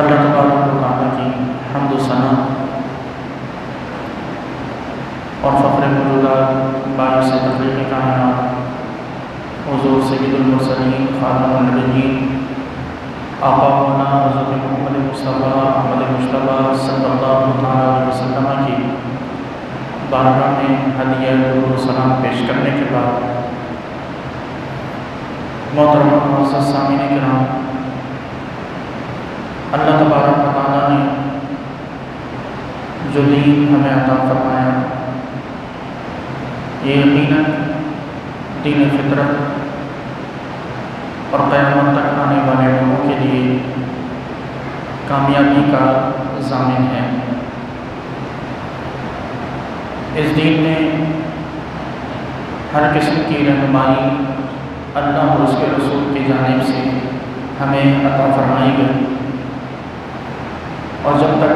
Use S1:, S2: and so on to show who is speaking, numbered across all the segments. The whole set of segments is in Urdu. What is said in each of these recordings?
S1: اللہ تبارک و تعالیٰ کی حمد و ثنا اور فخر موجودات باعث تخلیق کائنات حضور سید المرسلین خاتم النبیین آقا مولانا حضرت محمد مصطفیٰ احمد مجتبیٰ صلی اللہ علیہ وسلم کی بارگاہ میں ہدیہ درود و سلام پیش کرنے کے بعد محترم معزز سامعین کرام، اللہ تبارک و تعالیٰ نے جو دین ہمیں عطا فرمایا یہ یقیناً دین فطرت اور قیامت تک آنے والے لوگوں کے لیے کامیابی کا ضامن ہے۔ اس دین میں ہر قسم کی رہنمائی اللہ اور اس کے رسول کی جانب سے ہمیں عطا فرمائی گئی، اور جب تک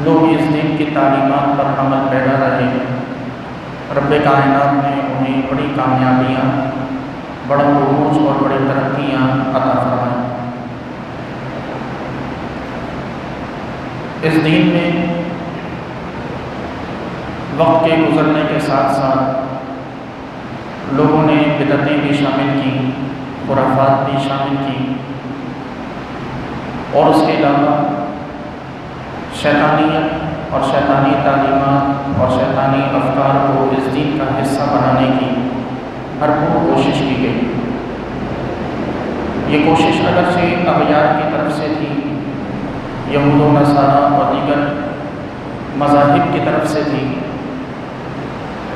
S1: لوگ اس دین کی تعلیمات پر عمل پیرا رہے رب کائنات نے انہیں بڑی کامیابیاں، بڑا عروج اور بڑی ترقیاں عطا فرمائیں۔ اس دین میں وقت کے گزرنے کے ساتھ ساتھ لوگوں نے بدعتیں بھی شامل کی، خرافات بھی شامل کی، اور اس کے علاوہ شیطانیت اور شیطانی تعلیمات اور شیطانی افکار کو اس دین کا حصہ بنانے کی بھرپور کوشش کی گئی۔ یہ کوشش اگرچہ اغیار کی طرف سے تھی، یہود و نصارہ اور دیگر مذاہب کی طرف سے تھی،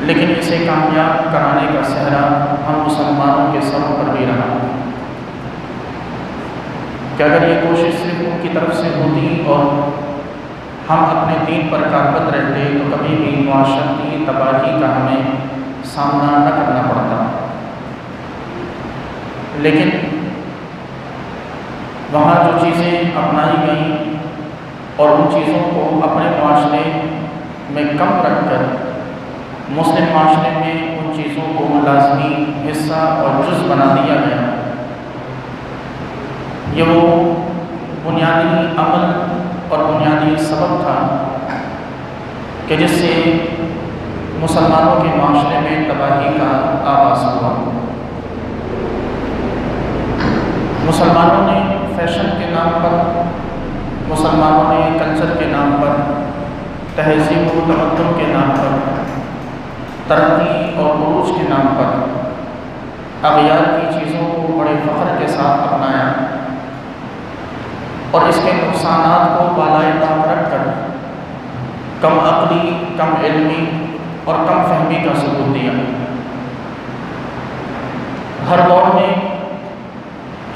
S1: لیکن اسے کامیاب کرانے کا صحرا ہم مسلمانوں کے سروں پر بھی رہا کہ اگر یہ کوشش صرف ان کی طرف سے ہوتی اور ہم اپنے دین پر کاربند رہتے تو کبھی بھی معاشرتی تباہی کا ہمیں سامنا نہ کرنا پڑتا، لیکن وہاں جو چیزیں اپنائی گئیں اور ان چیزوں کو اپنے معاشرے میں کم رکھ کر مسلم معاشرے میں ان چیزوں کو لازمی حصہ اور جز بنا دیا گیا، یہ وہ بنیادی عمل اور بنیادی سبب تھا کہ جس سے مسلمانوں کے معاشرے میں تباہی کا آغاز ہوا۔ مسلمانوں نے فیشن کے نام پر، مسلمانوں نے کلچر کے نام پر، تہذیب و تمدن کے نام پر، ترقی اور عروج کے نام پر اغیار کی چیزوں کو بڑے فخر کے ساتھ اپنایا، اور اس کے نقصانات کو بالائے طاق رکھ کر کم عقلی، کم علمی اور کم فہمی کا ثبوت دیا۔ ہر دور میں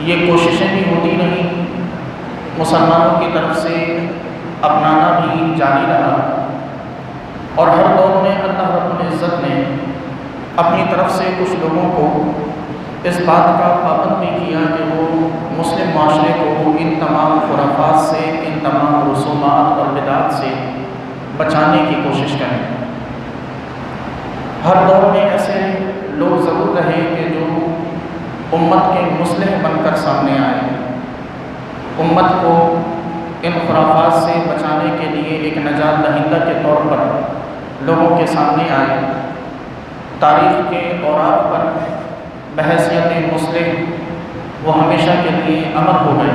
S1: یہ کوششیں بھی ہوتی رہیں، مسلمانوں کی طرف سے اپنانا بھی جاری رہا، اور ہر دور میں اللہ رب العزت نے اپنی طرف سے کچھ لوگوں کو اس بات کا پابند بھی کیا کہ وہ مسلم معاشرے کو ان تمام خرافات سے، ان تمام رسومات اور بدعات سے بچانے کی کوشش کریں۔ ہر دور میں ایسے لوگ ضرور رہے کہ جو امت کے مصلح بن کر سامنے آئے، امت کو ان خرافات سے بچانے کے لیے ایک نجات دہندہ کے طور پر لوگوں کے سامنے آئے، تاریخ کے اوراق پر بحیثیت مصلح وہ ہمیشہ کے لیے امر ہو گئے۔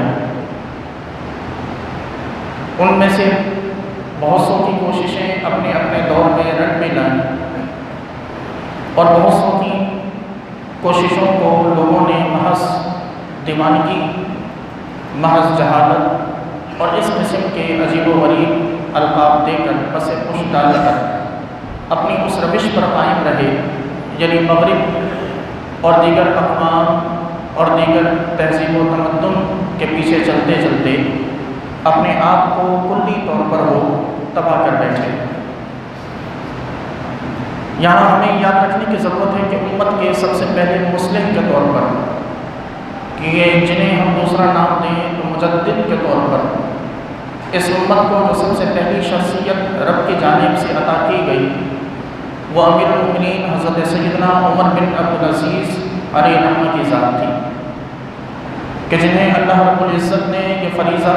S1: ان میں سے بہت سو کی کوششیں اپنے اپنے دور میں رنگ میں لائیں، اور بہت سو کی کوششوں کو لوگوں نے محض دیوانگی، محض جہالت اور اس قسم کے عجیب و غریب القاب دے کر پس پش ڈال کر اپنی اس روش پر قائم رہے، یعنی مغرب اور دیگر اقوام اور دیگر تہذیب و تمدن کے پیچھے چلتے چلتے اپنے آپ کو کلی طور پر وہ تباہ کر بیٹھے۔ یہاں ہمیں یاد رکھنے کی ضرورت ہے کہ امت کے سب سے پہلے مصلح کے طور پر، کہ جنہیں ہم دوسرا نام دیں تو مجدد کے طور پر اس امت کو جو سب سے پہلی شخصیت رب کی جانب سے عطا کی گئی وہ امیر المؤمنین حضرت سیدنا عمر بن عبدالعزیز علیہ رحمہ کی ذات تھی۔ کہ جنہیں اللہ رب العزت نے یہ فریضہ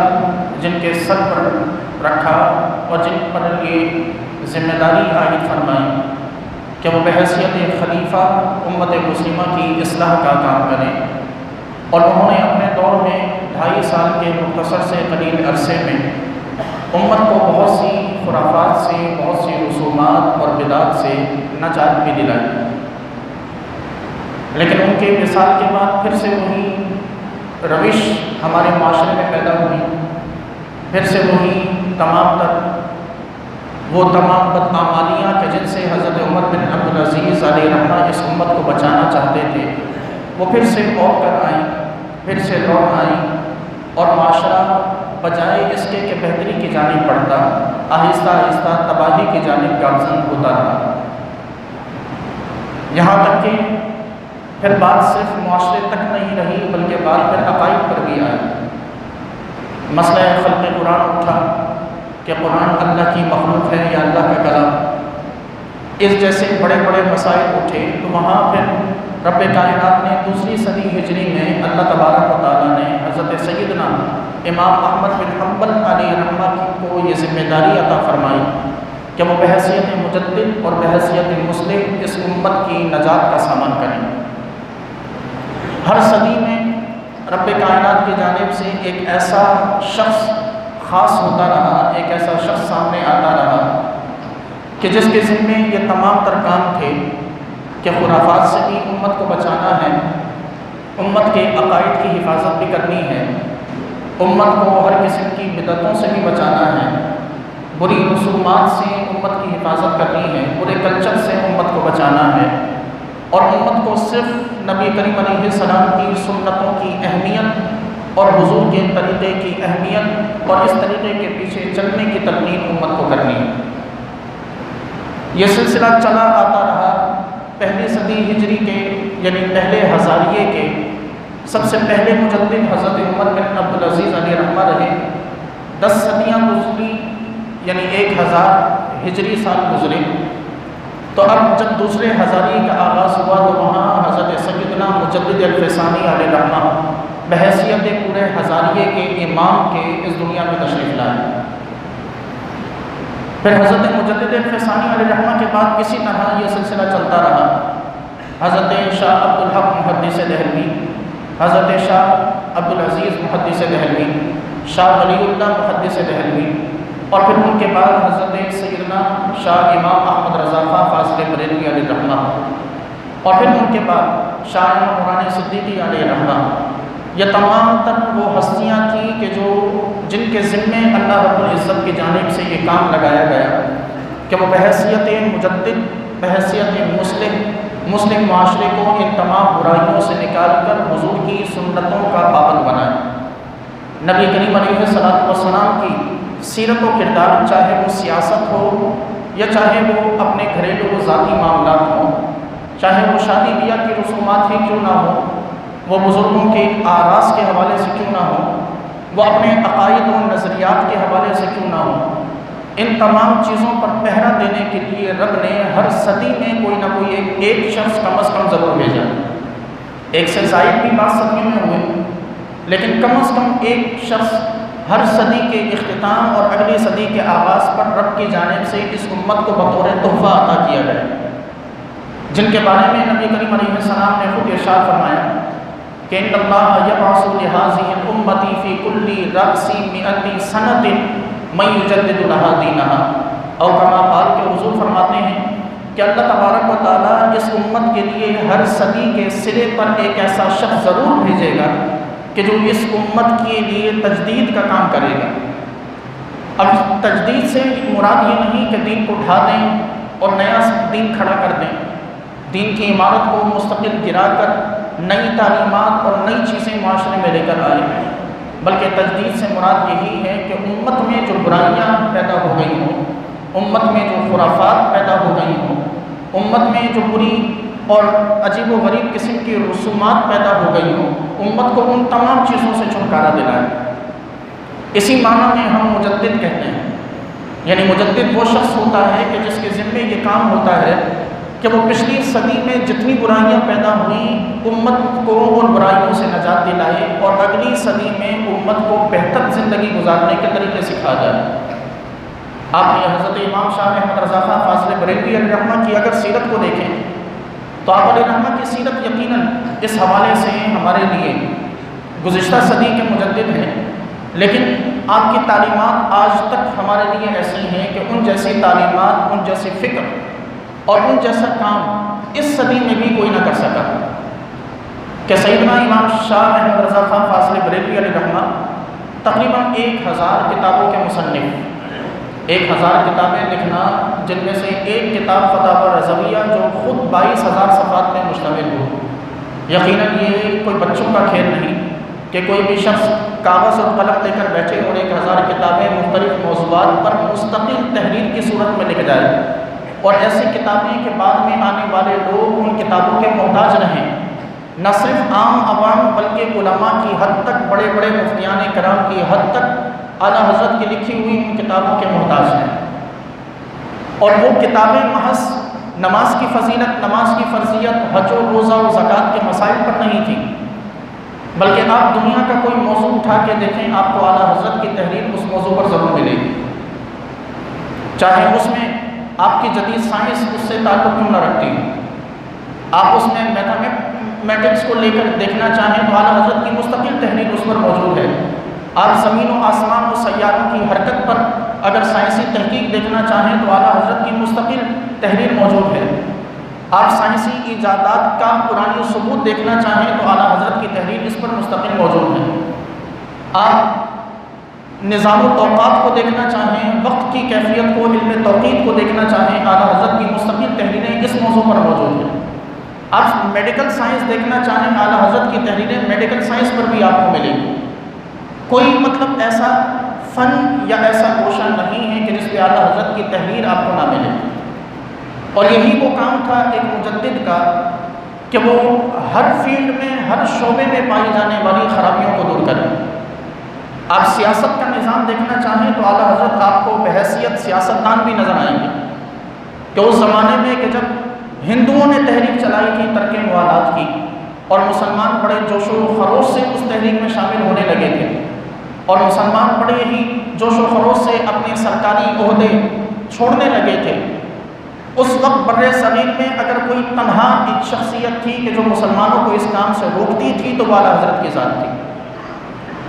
S1: جن کے سر پر رکھا اور جن پر یہ ذمہ داری عائد فرمائی کہ وہ بحیثیت خلیفہ امت مسلمہ کی اصلاح کا کام کریں، اور انہوں نے اپنے دور میں 2.5 سال کے مختصر سے قلیل عرصے میں امت کو بہت سی خرافات سے، بہت سی رسومات اور بدعات سے نجات بھی دلائی، لیکن ان کے وصال کے بعد پھر سے وہی روش ہمارے معاشرے میں پیدا ہوئی، پھر سے وہی تمام بدعمالیاں کہ جن سے حضرت عمر بن عبدالعزیز علیہ رحمہ اس امت کو بچانا چاہتے تھے، وہ پھر سے اوٹ کر آئیں، پھر سے لوٹ آئیں، اور معاشرہ بجائے اس کے کہ بہتری کی جانب بڑھتا، آہستہ آہستہ تباہی کی جانب گامزن ہوتا رہا، یہاں تک کہ پھر بات صرف معاشرے تک نہیں رہی بلکہ بات پھر عقائد پر بھی آئی۔ مسئلہ خلق قرآن اٹھا کہ قرآن اللہ کی مخلوق ہے یا اللہ کا کلام، اس جیسے بڑے بڑے مسائل اٹھے، تو وہاں پھر رب کائنات نے 2 صدی ہجری میں اللہ تبارک و تعالیٰ نے حضرت سیدنا امام احمد بن حنبل علیہ رحمہ کو یہ ذمہ داری عطا فرمائی کہ وہ بحیثیت مجدد اور بحیثیت مصلح اس امت کی نجات کا سامان کریں۔ ہر صدی میں رب کائنات کی جانب سے ایک ایسا شخص خاص ہوتا رہا، ایک ایسا شخص سامنے آتا رہا کہ جس کے ذمے یہ تمام تر کام تھے کہ خرافات سے بھی امت کو بچانا ہے، امت کے عقائد کی حفاظت بھی کرنی ہے، امت کو ہر قسم کی بدعتوں سے بھی بچانا ہے، بری رسومات سے امت کی حفاظت کرنی ہے، برے کلچر سے امت کو بچانا ہے، اور امت کو صرف نبی کریم علیہ السلام کی سنتوں کی اہمیت اور حضور کے طریقے کی اہمیت اور اس طریقے کے پیچھے چلنے کی تلقین امت کو کرنی ہے۔ یہ سلسلہ چلا آتا رہا۔ پہلی صدی ہجری کے یعنی پہلے ہزاریے کے سب سے پہلے مجدد حضرت عمر بن عبدالعزیز علیہ رحمہ رہے۔ 10 صدیاں گزری یعنی 1000 ہجری سال گزرے، تو اب جب دوسرے ہزاریے کا آغاز ہوا تو وہاں حضرت سیدنا مجدد الفسانی علیہ رحمہ بحیثیت پورے ہزاریے کے امام کے اس دنیا میں تشریف لائے۔ پھر حضرت مجدد الفسانی علیہ رحمہ کے بعد اسی طرح یہ سلسلہ چلتا رہا۔ حضرت شاہ عبدالحق محدث دہلوی، حضرت شاہ عبدالعزیز محدث دہلوی، شاہ ولی اللہ محدث دہلوی، اور پھر ان کے بعد حضرت سیدنا شاہ امام احمد رضا خاں فاضل بریلوی علیہ رحمہ، اور پھر ان کے بعد شاہ امام قرآن صدیقی علیہ رحمہ۔ یہ تمام تر وہ ہستیاں تھیں کہ جن کے ذمے اللہ رب العزت کی جانب سے یہ کام لگایا گیا کہ وہ بحیثیت مجدد، بحیثیت مسلم معاشرے کو ان تمام برائیوں سے نکال کر حضور کی سنتوں کا پابند بنائیں۔ نبی کریم علیہ السلام کی سیرت و کردار، چاہے وہ سیاست ہو یا چاہے وہ اپنے گھریلو و ذاتی معاملات ہوں، چاہے وہ شادی بیاہ کی رسومات ہی کیوں نہ ہو، وہ بزرگوں کے آراس کے حوالے سے کیوں نہ ہو، وہ اپنے عقائد و نظریات کے حوالے سے کیوں نہ ہو، ان تمام چیزوں پر پہرا دینے کے لیے رب نے ہر صدی میں کوئی نہ کوئی ایک شخص کم از کم ضرور بھیجا۔ 1 سے زائد بھی 5 صدیوں میں ہوئے، لیکن کم از کم ایک شخص ہر صدی کے اختتام اور اگلی صدی کے آغاز پر رب کی جانب سے اس امت کو بطور تحفہ عطا کیا گیا، جن کے بارے میں نبی کریم علیہ السلام نے خود ارشاد فرمایا کہ ان اللہ یبعث لہذہ الامۃ فی کل رأس 100 سنۃ من یجدد لہا دینہا، اور کما قال کے حضور فرماتے ہیں کہ اللہ تبارک و تعالیٰ اس امت کے لیے ہر صدی کے سرے پر ایک ایسا شخص ضرور بھیجے گا کہ جو اس امت کے لیے تجدید کا کام کرے گا۔ اب تجدید سے مراد یہ نہیں کہ دین کو ڈھا دیں اور نیا دین کھڑا کر دیں، دین کی عمارت کو مستقل گرا کر نئی تعلیمات اور نئی چیزیں معاشرے میں لے کر آئے ہیں، بلکہ تجدید سے مراد یہی ہے کہ امت میں جو برائیاں پیدا ہو گئی ہوں، امت میں جو خرافات پیدا ہو گئی ہوں، امت میں جو بری اور عجیب و غریب قسم کی رسومات پیدا ہو گئی ہوں، امت کو ان تمام چیزوں سے چھٹکارا دلائے۔ اسی معنی میں ہم مجدد کہتے ہیں، یعنی مجدد وہ شخص ہوتا ہے کہ جس کے ذمے یہ کام ہوتا ہے کہ وہ پچھلی صدی میں جتنی برائیاں پیدا ہوئیں امت کو ان برائیوں سے نجات دلائے اور اگلی صدی میں امت کو بہتر زندگی گزارنے کے طریقے سکھا جائے۔ آپ نے حضرت امام شاہ احمد رضا خان فاضل بریلوی علیہ رحمہ کی اگر سیرت کو دیکھیں تو آپ علیہ رحمہ کی سیرت یقیناً اس حوالے سے ہمارے لیے گزشتہ صدی کے مجدد ہیں، لیکن آپ کی تعلیمات آج تک ہمارے لیے ایسی ہیں کہ ان جیسی تعلیمات، ان جیسی فکر اور ان جیسا کام اس صدی میں بھی کوئی نہ کر سکا کہ سیدنا امام شاہ احمد رضا خان فاضل بریلوی علیہ رحمہ تقریباً 1000 کتابوں کے مصنف، 1000 کتابیں لکھنا، جن میں سے ایک کتاب فتاوی رضویہ جو خود 22,000 صفحات میں مشتمل ہو۔ یقیناً یہ کوئی بچوں کا کھیل نہیں کہ کوئی بھی شخص کاغذ اور قلم لے کر بیٹھے اور 1000 کتابیں مختلف موضوعات پر مستقل تحریر کی صورت میں لکھ جائے، اور ایسی کتابیں کہ بعد میں آنے والے لوگ ان کتابوں کے محتاج رہیں، نہ صرف عام عوام بلکہ علماء کی حد تک، بڑے بڑے مفتیان کرام کی حد تک اعلیٰ حضرت کی لکھی ہوئی ان کتابوں کے محتاج ہیں۔ اور وہ کتابیں محض نماز کی فضیلت، نماز کی فرضیت، حج و روزہ و زکوٰۃ کے مسائل پر نہیں تھی، بلکہ آپ دنیا کا کوئی موضوع اٹھا کے دیکھیں، آپ کو اعلیٰ حضرت کی تحریر اس موضوع پر ضرور ملے گی، چاہے اس میں آپ کی جدید سائنس اس سے تعلق کیوں نہ رکھتی ہو۔ آپ اس میں میتھمیٹکس کو لے کر دیکھنا چاہیں تو اعلیٰ حضرت کی مستقل تحریر اس پر موجود ہے۔ آپ زمین و آسمان و سیاروں کی حرکت پر اگر سائنسی تحقیق دیکھنا چاہیں تو اعلیٰ حضرت کی مستقل تحریر موجود ہے۔ آپ سائنسی ایجادات کا قرآنی ثبوت دیکھنا چاہیں تو اعلیٰ حضرت کی تحریر اس پر مستقل موجود ہے۔ آپ نظام الاوقات کو دیکھنا چاہیں، وقت کی کیفیت کو، علم توقیت کو دیکھنا چاہیں، اعلیٰ حضرت کی مستقل تحریریں اس موضوع پر موجود ہیں۔ آپ میڈیکل سائنس دیکھنا چاہیں، اعلیٰ حضرت کی تحریریں میڈیکل سائنس پر بھی آپ کو ملیں گی۔ کوئی مطلب ایسا فن یا ایسا گوشہ نہیں ہے کہ جس پہ اعلیٰ حضرت کی تحریر آپ کو نہ ملے، اور یہی وہ کام تھا ایک مجدد کا کہ وہ ہر فیلڈ میں، ہر شعبے میں پائی جانے والی خرابیوں کو دور کریں۔ آپ سیاست کا نظام دیکھنا چاہیں تو اعلیٰ حضرت آپ کو بحیثیت سیاستدان بھی نظر آئیں گے کہ اس زمانے میں کہ جب ہندوؤں نے تحریک چلائی تھی ترک موالات کی، اور مسلمان بڑے جوش و خروش سے اس تحریک میں شامل ہونے لگے تھے، اور مسلمان بڑے ہی جوش و خروش سے اپنے سرکاری عہدے چھوڑنے لگے تھے، اس وقت بر صغیر میں اگر کوئی تنہا ایک شخصیت تھی کہ جو مسلمانوں کو اس کام سے روکتی تھی تو وہ اعلیٰ حضرت کی ذات تھی،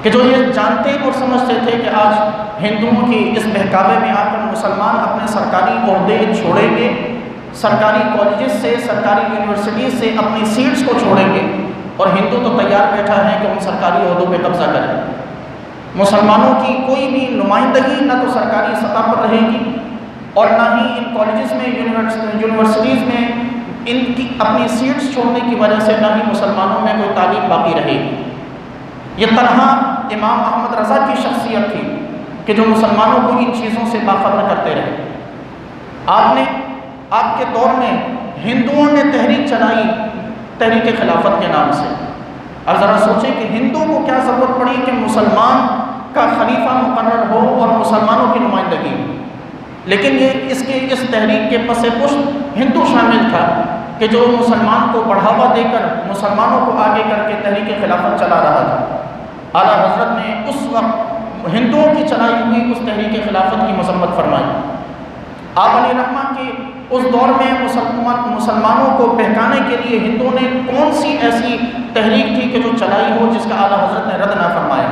S1: کہ جو یہ جانتے اور سمجھتے تھے کہ آج ہندوؤں کی اس بہکاوے میں آ کر مسلمان اپنے سرکاری عہدے چھوڑیں گے، سرکاری کالجز سے، سرکاری یونیورسٹیز سے اپنی سیٹس کو چھوڑیں گے، اور ہندو تو تیار بیٹھا ہے کہ ان سرکاری عہدوں پہ قبضہ کریں۔ مسلمانوں کی کوئی بھی نمائندگی نہ تو سرکاری سطح پر رہے گی، اور نہ ہی ان کالجز میں، یونیورسٹیز میں ان کی اپنی سیٹس چھوڑنے کی وجہ سے نہ ہی مسلمانوں میں کوئی تعلیم باقی رہے گی۔ یہ تنہا امام احمد رضا کی شخصیت تھی کہ جو مسلمانوں کو ان چیزوں سے باخبر کرتے رہے۔ آپ کے دور میں ہندوؤں نے تحریک چلائی تحریک خلافت کے نام سے۔ اب ذرا سوچیں کہ ہندو کو کیا ضرورت پڑی کہ مسلمان کا خلیفہ مقرر ہو اور مسلمانوں کی نمائندگی، لیکن یہ اس تحریک کے پس پشت ہندو شامل تھا کہ جو مسلمان کو بڑھاوا دے کر مسلمانوں کو آگے کر کے تحریک خلافت چلا رہا تھا۔ اعلیٰ حضرت نے اس وقت ہندوؤں کی چلائی ہوئی اس تحریک خلافت کی مذمت فرمائی۔ آپ علیہ رحمہ کے اس دور میں مسلمانوں کو بہکانے کے لیے ہندوؤں نے کون سی ایسی تحریک تھی کہ جو چلائی ہو جس کا اعلیٰ حضرت نے رد نہ فرمایا،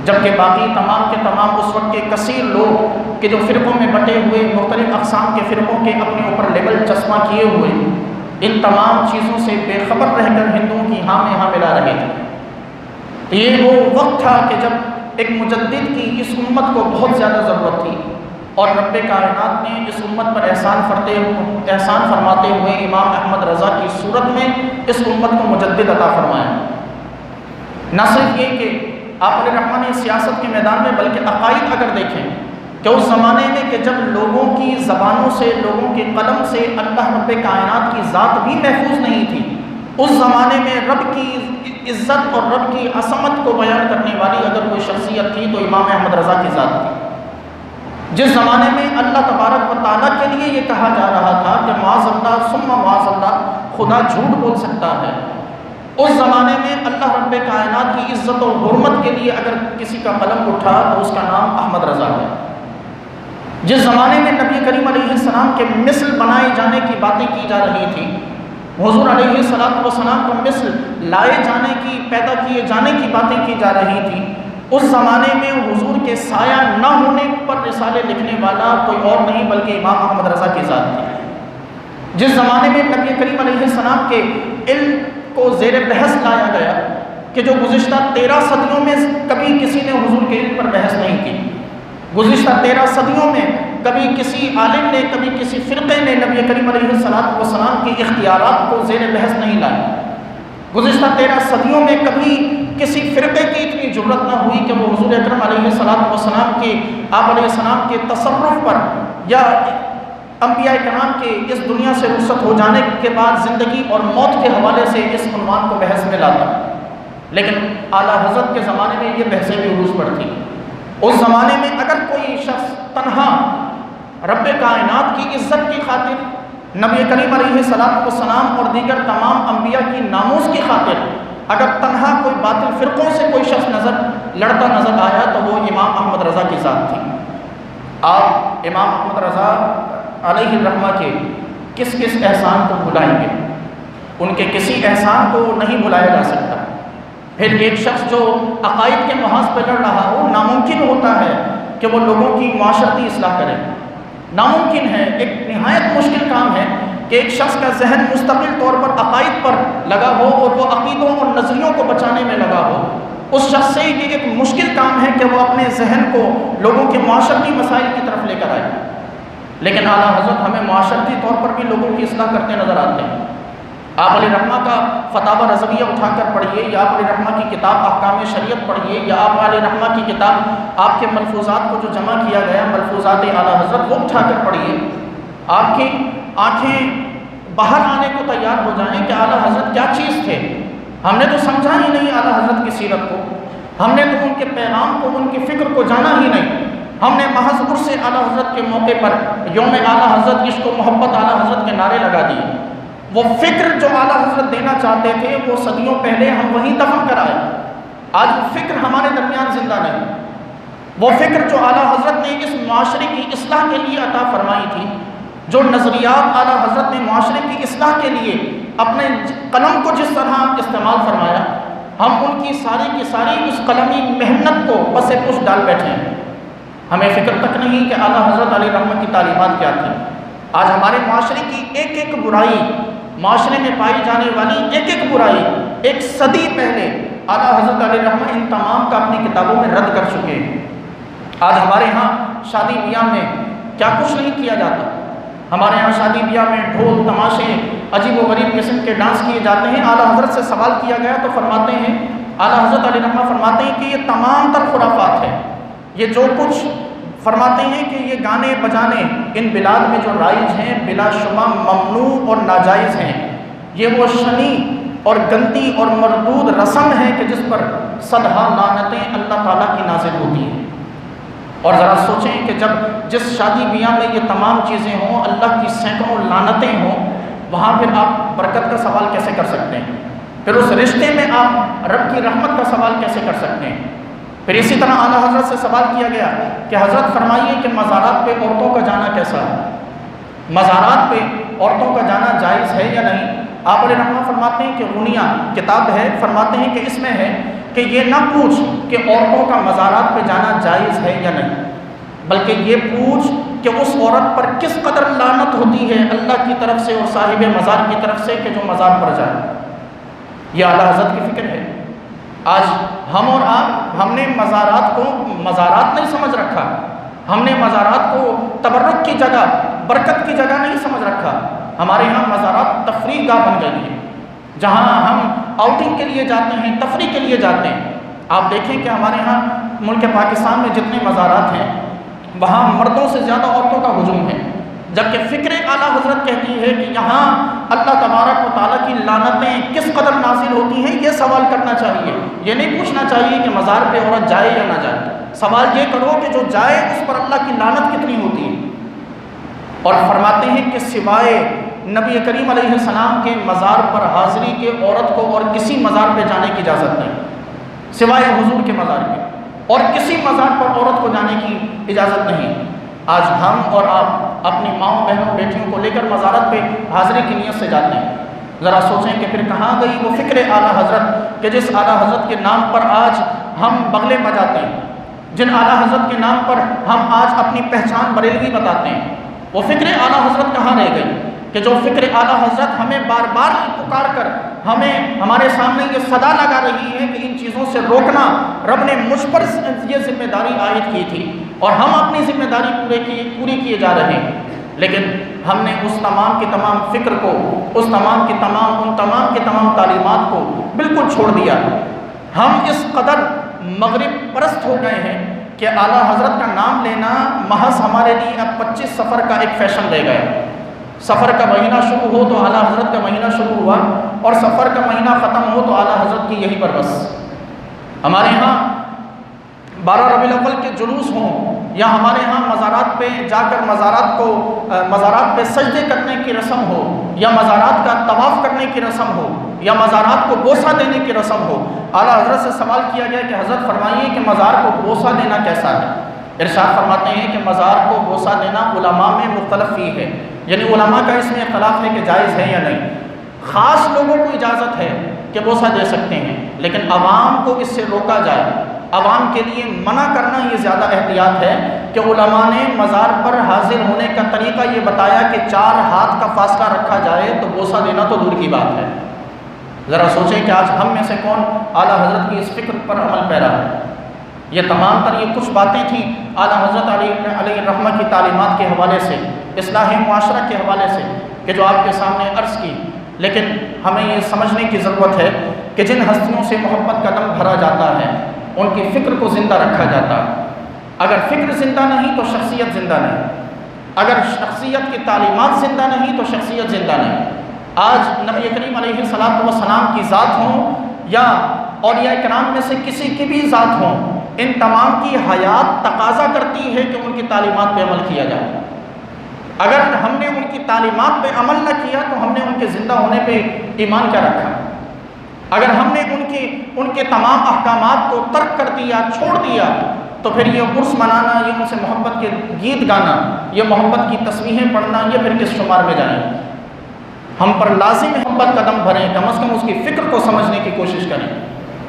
S1: جبکہ باقی تمام کے تمام اس وقت کے کثیر لوگ کہ جو فرقوں میں بٹے ہوئے، مختلف اقسام کے فرقوں کے اپنے اوپر لیبل چسپاں کیے ہوئے، ان تمام چیزوں سے بے خبر رہ کر ہندوؤں کی ہاں میں ہاں ملا رہے تھے۔ یہ وہ وقت تھا کہ جب ایک مجدد کی اس امت کو بہت زیادہ ضرورت تھی، اور رب کائنات نے اس امت پر احسان فرماتے ہوئے امام احمد رضا کی صورت میں اس امت کو مجدد عطا فرمایا۔ نہ صرف یہ کہ آپ علیہ رحمٰن نے سیاست کے میدان میں، بلکہ عقائد اگر دیکھیں کہ اس زمانے میں کہ جب لوگوں کی زبانوں سے، لوگوں کے قلم سے اللہ رب کائنات کی ذات بھی محفوظ نہیں تھی، اس زمانے میں رب کی عزت اور رب کی عظمت کو بیان کرنے والی اگر کوئی شخصیت تھی تو امام احمد رضا کی ذات تھی۔ جس زمانے میں اللہ تبارک و تعالیٰ کے لیے یہ کہا جا رہا تھا کہ معاذ اللہ ثم معاذ اللہ، خدا جھوٹ بول سکتا ہے، اس زمانے میں اللہ رب عزت و حرمت کے لیے اگر کسی کا قلم اٹھا تو اس کا نام احمد رضا ہے۔ جس زمانے میں نبی کریم علیہ السلام کے مثل بنائے جانے کی باتیں کی جا رہی تھیں، حضور علیہ السلام کو مثل لائے جانے کی، پیدا کیے جانے کی باتیں کی جا رہی تھیں، اس زمانے میں حضور کے سایہ نہ ہونے پر رسالے لکھنے والا کوئی اور نہیں بلکہ امام احمد رضا کی ذات تھی۔ جس زمانے میں نبی کریم علیہ السلام کے علم کو زیر بحث لایا گیا کہ جو گزشتہ 13 صدیوں میں کبھی کسی نے حضور کے علم پر بحث نہیں کی، گزشتہ 13 صدیوں میں کبھی کسی عالم نے، کبھی کسی فرقے نے نبی کریم علیہ السلام کی اختیارات کو زیر بحث نہیں لایا، گزشتہ 13 صدیوں میں کبھی کسی فرقے کی اتنی جرأت نہ ہوئی کہ وہ حضور اکرم علیہ السلام کی، آپ علیہ السلام کے تصرف پر یا انبیاء کرام کے اس دنیا سے رخصت ہو جانے کے بعد زندگی اور موت کے حوالے سے اس عنوان کو بحث میں لاتا۔ لیکن اعلیٰ حضرت کے زمانے میں یہ بحثیں بھی عروج پر تھیں۔ اس زمانے میں اگر کوئی شخص تنہا رب کائنات کی عزت کی خاطر، نبی کریم علیہ السلام اور دیگر تمام انبیاء کی ناموس کی خاطر اگر تنہا کوئی باطل فرقوں سے کوئی شخص لڑتا نظر آیا تو وہ امام احمد رضا کی ذات تھی۔ آپ امام احمد رضا علیہ الرحمہ کے کس کس احسان کو بھلائیں گے؟ ان کے کسی احسان کو نہیں بھلایا جا سکتا۔ پھر ایک شخص جو عقائد کے محاذ پہ لڑ رہا ہو، ناممکن ہوتا ہے کہ وہ لوگوں کی معاشرتی اصلاح کرے، ناممکن ہے، ایک نہایت مشکل کام ہے کہ ایک شخص کا ذہن مستقل طور پر عقائد پر لگا ہو اور وہ عقیدوں اور نظریوں کو بچانے میں لگا ہو۔ اس شخص سے یہ ایک مشکل کام ہے کہ وہ اپنے ذہن کو لوگوں کے معاشرتی مسائل کی طرف لے کر آئے۔ لیکن اعلیٰ حضرت ہمیں معاشرتی طور پر بھی لوگوں کی اصلاح کرتے نظر آتے ہیں۔ آپ علیہ رحمہ کا فتاوی رضویہ اٹھا کر پڑھیے، یا آپ علیہ رحمہ کی کتاب احکام شریعت پڑھیے، یا آپ علیہ رحمہ کی کتاب آپ کے ملفوظات کو جو جمع کیا گیا ملفوظات اعلیٰ حضرت وہ اٹھا کر پڑھیے، آپ کی آنکھیں باہر آنے کو تیار ہو جائیں کہ اعلیٰ حضرت کیا چیز تھے۔ ہم نے تو سمجھا ہی نہیں اعلیٰ حضرت کی سیرت کو، ہم نے تو ان کے پیغام کو، ان کی فکر کو جانا ہی نہیں۔ ہم نے محض عرس اعلیٰ حضرت کے موقع پر یوم اعلیٰ حضرت عشق و محبت اعلیٰ حضرت کے نعرے لگا دیے۔ وہ فکر جو اعلیٰ حضرت دینا چاہتے تھے وہ صدیوں پہلے ہم وہیں دفن کر آئے۔ آج وہ فکر ہمارے درمیان زندہ نہیں۔ وہ فکر جو اعلیٰ حضرت نے اس معاشرے کی اصلاح کے لیے عطا فرمائی تھی، جو نظریات اعلیٰ حضرت نے معاشرے کی اصلاح کے لیے اپنے قلم کو جس طرح استعمال فرمایا، ہم ان کی ساری کی ساری اس قلمی محنت کو پس پش ڈال بیٹھے ہیں۔ ہمیں فکر تک نہیں کہ اعلیٰ حضرت علیہ رحمہ کی تعلیمات کیا تھیں۔ آج ہمارے معاشرے کی ایک ایک برائی، معاشرے میں پائی جانے والی ایک ایک برائی ایک صدی پہلے اعلیٰ حضرت علیہ رحمہ ان تمام کا اپنی کتابوں میں رد کر چکے ہیں۔ آج ہمارے ہاں شادی بیاہ میں کیا کچھ نہیں کیا جاتا۔ ہمارے ہاں شادی بیاہ میں ڈھول تماشے عجیب و غریب قسم کے ڈانس کیے جاتے ہیں۔ اعلیٰ حضرت سے سوال کیا گیا تو فرماتے ہیں، اعلیٰ حضرت علیہ رحمہ فرماتے ہیں کہ یہ تمام تر خرافات ہے۔ یہ جو کچھ فرماتے ہیں کہ یہ گانے بجانے ان بلاد میں جو رائج ہیں بلا شبہ ممنوع اور ناجائز ہیں۔ یہ وہ شنی اور گندی اور مردود رسم ہے کہ جس پر صدہا لعنتیں اللہ تعالیٰ کی نازل ہوتی ہیں۔ اور ذرا سوچیں کہ جب جس شادی بیاہ میں یہ تمام چیزیں ہوں، اللہ کی سینکڑوں لعنتیں ہوں، وہاں پھر آپ برکت کا سوال کیسے کر سکتے ہیں؟ پھر اس رشتے میں آپ رب کی رحمت کا سوال کیسے کر سکتے ہیں؟ پھر اسی طرح اعلیٰ حضرت سے سوال کیا گیا کہ حضرت فرمائیے کہ مزارات پہ عورتوں کا جانا کیسا ہے؟ مزارات پہ عورتوں کا جانا جائز ہے یا نہیں؟ آپ علیہ رحمہ فرماتے ہیں کہ غنیہ کتاب ہے، فرماتے ہیں کہ اس میں ہے کہ یہ نہ پوچھ کہ عورتوں کا مزارات پہ جانا جائز ہے یا نہیں، بلکہ یہ پوچھ کہ اس عورت پر کس قدر لعنت ہوتی ہے اللہ کی طرف سے اور صاحب مزار کی طرف سے کہ جو مزار پر جائے۔ یہ اعلیٰ حضرت کی فکر ہے۔ آج ہم اور آپ، ہم نے مزارات کو مزارات نہیں سمجھ رکھا، ہم نے مزارات کو تبرک کی جگہ، برکت کی جگہ نہیں سمجھ رکھا۔ ہمارے یہاں مزارات تفریح گاہ بن گئی ہے، جہاں ہم آؤٹنگ کے لیے جاتے ہیں، تفریح کے لیے جاتے ہیں۔ آپ دیکھیں کہ ہمارے ہاں ملک پاکستان میں جتنے مزارات ہیں وہاں مردوں سے زیادہ عورتوں کا ہجوم ہے، جبکہ فکر اعلیٰ حضرت کہتی ہے کہ یہاں اللہ تبارک و تعالیٰ کی لعنتیں کس قدر نازل ہوتی ہیں یہ سوال کرنا چاہیے۔ یہ نہیں پوچھنا چاہیے کہ مزار پہ عورت جائے یا نہ جائے، سوال یہ کرو کہ جو جائے اس پر اللہ کی لعنت کتنی ہوتی ہے۔ اور فرماتے ہیں کہ سوائے نبی کریم علیہ السلام کے مزار پر حاضری کے عورت کو اور کسی مزار پہ جانے کی اجازت نہیں۔ سوائے حضور کے مزار کے، اور کسی مزار پر عورت کو جانے کی اجازت نہیں۔ آج ہم اور آپ اپنی ماؤں بہنوں بیٹیوں کو لے کر مزارت پہ حاضری کی نیت سے جاتے ہیں۔ ذرا سوچیں کہ پھر کہاں گئی وہ فکر اعلیٰ حضرت کہ جس اعلیٰ حضرت کے نام پر آج ہم بغلے بجاتے ہیں، جن اعلیٰ حضرت کے نام پر ہم آج اپنی پہچان بریلوی بتاتے ہیں۔ وہ فکر اعلیٰ حضرت کہاں رہ گئی کہ جو فکر اعلیٰ حضرت ہمیں بار بار پکار کر ہمارے سامنے یہ صدا لگا رہی ہے کہ ان چیزوں سے روکنا، رب نے مجھ پر یہ ذمہ داری عائد کی تھی اور ہم اپنی ذمہ داری پوری کیے جا رہے ہیں، لیکن ہم نے اس تمام کی تمام فکر کو، ان تمام کی تمام تعلیمات کو بالکل چھوڑ دیا۔ ہم اس قدر مغرب پرست ہو گئے ہیں کہ اعلیٰ حضرت کا نام لینا محض ہمارے لیے اب 25 سفر کا ایک فیشن رہ گیا۔ سفر کا مہینہ شروع ہو تو اعلیٰ حضرت کا مہینہ شروع ہوا، اور سفر کا مہینہ ختم ہو تو اعلیٰ حضرت کی یہی پر بس۔ ہمارے ہاں 12 ربیع الاول کے جلوس ہوں، یا ہمارے ہاں مزارات پہ جا کر مزارات پہ سجدے کرنے کی رسم ہو، یا مزارات کا طواف کرنے کی رسم ہو، یا مزارات کو بوسہ دینے کی رسم ہو، اعلیٰ حضرت سے سوال کیا گیا کہ حضرت فرمائیے کہ مزار کو بوسہ دینا کیسا ہے؟ ارشاد فرماتے ہیں کہ مزار کو بوسہ دینا علماء میں مختلف ہی ہے، یعنی علماء کا اس میں اختلاف ہے کہ جائز ہے یا نہیں۔ خاص لوگوں کو اجازت ہے کہ بوسہ دے سکتے ہیں، لیکن عوام کو اس سے روکا جائے، عوام کے لیے منع کرنا یہ زیادہ احتیاط ہے کہ علماء نے مزار پر حاضر ہونے کا طریقہ یہ بتایا کہ 4 ہاتھ کا فاصلہ رکھا جائے، تو بوسہ دینا تو دور کی بات ہے۔ ذرا سوچیں کہ آج ہم میں سے کون اعلیٰ حضرت کی اس فکر پر عمل پیرا ہے۔ یہ تمام تر یہ کچھ باتیں تھیں اعلیٰ حضرت علیہ الرحمہ کی تعلیمات کے حوالے سے، اصلاح معاشرہ کے حوالے سے، کہ جو آپ کے سامنے عرض کی، لیکن ہمیں یہ سمجھنے کی ضرورت ہے کہ جن ہستیوں سے محبت کا دم بھرا جاتا ہے ان کی فکر کو زندہ رکھا جاتا ہے۔ اگر فکر زندہ نہیں تو شخصیت زندہ نہیں، اگر شخصیت کی تعلیمات زندہ نہیں تو شخصیت زندہ نہیں۔ آج نبی کریم علیہ السلام کی ذات ہوں یا اولیاء کرام میں سے کسی کی بھی ذات ہوں، ان تمام کی حیات تقاضا کرتی ہے کہ ان کی تعلیمات پہ عمل کیا جائے۔ اگر ہم نے ان کی تعلیمات پہ عمل نہ کیا تو ہم نے ان کے زندہ ہونے پہ ایمان کیا رکھا؟ اگر ہم نے ان کے تمام احکامات کو ترک کر دیا، چھوڑ دیا، تو پھر یہ عرس منانا، یہ ان سے محبت کے گیت گانا، یہ محبت کی تسبیحیں پڑھنا، یہ پھر کس شمار میں جائیں؟ ہم پر لازم محبت کا دم بھریں، کم از کم اس کی فکر کو سمجھنے کی کوشش کریں۔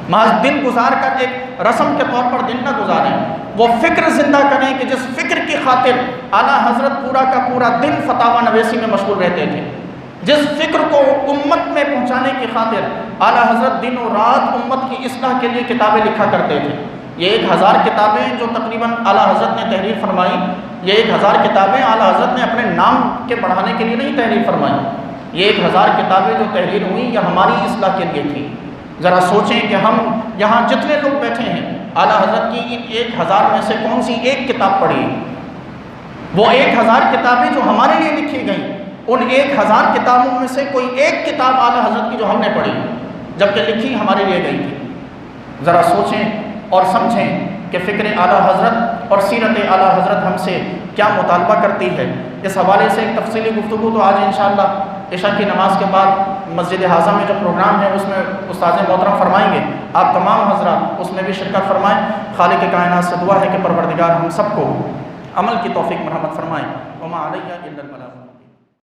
S1: محض دن گزار کر ایک رسم کے طور پر دن نہ گزاریں، وہ فکر زندہ کریں کہ جس فکر کی خاطر اعلیٰ حضرت پورا کا پورا دن فتاوی نویسی میں مشغول رہتے تھے، جس فکر کو امت میں پہنچانے کی خاطر اعلیٰ حضرت دن و رات امت کی اصلاح کے لیے کتابیں لکھا کرتے تھے۔ یہ 1000 کتابیں جو تقریباً اعلیٰ حضرت نے تحریر فرمائی، یہ 1000 کتابیں اعلیٰ حضرت نے اپنے نام کے بڑھانے کے لیے نہیں تحریر فرمائی، یہ 1000 کتابیں جو تحریر ہوئیں یہ ہماری اصلاح کے لیے تھی۔ ذرا سوچیں کہ ہم یہاں جتنے لوگ بیٹھے ہیں اعلیٰ حضرت کی ان 1000 میں سے کون سی ایک کتاب پڑھی؟ وہ 1000 کتابیں جو ہمارے لیے لکھی گئیں، ان 1000 کتابوں میں سے کوئی ایک کتاب اعلیٰ حضرت کی جو ہم نے پڑھی جبکہ لکھی ہمارے لیے گئی تھی۔ ذرا سوچیں اور سمجھیں کہ فکر اعلیٰ حضرت اور سیرت اعلیٰ حضرت ہم سے کیا مطالبہ کرتی ہے۔ اس حوالے سے ایک تفصیلی گفتگو تو آج انشاءاللہ عشاء کی نماز کے بعد مسجد اعظم میں جو پروگرام ہے اس میں استاذ محترم فرمائیں گے، آپ تمام حضرات اس میں بھی شرکت فرمائیں۔ خالق کائنات سے دعا ہے کہ پروردگار ہم سب کو عمل کی توفیق مرحمت فرمائیں۔ وما علیہ الا البلاغ۔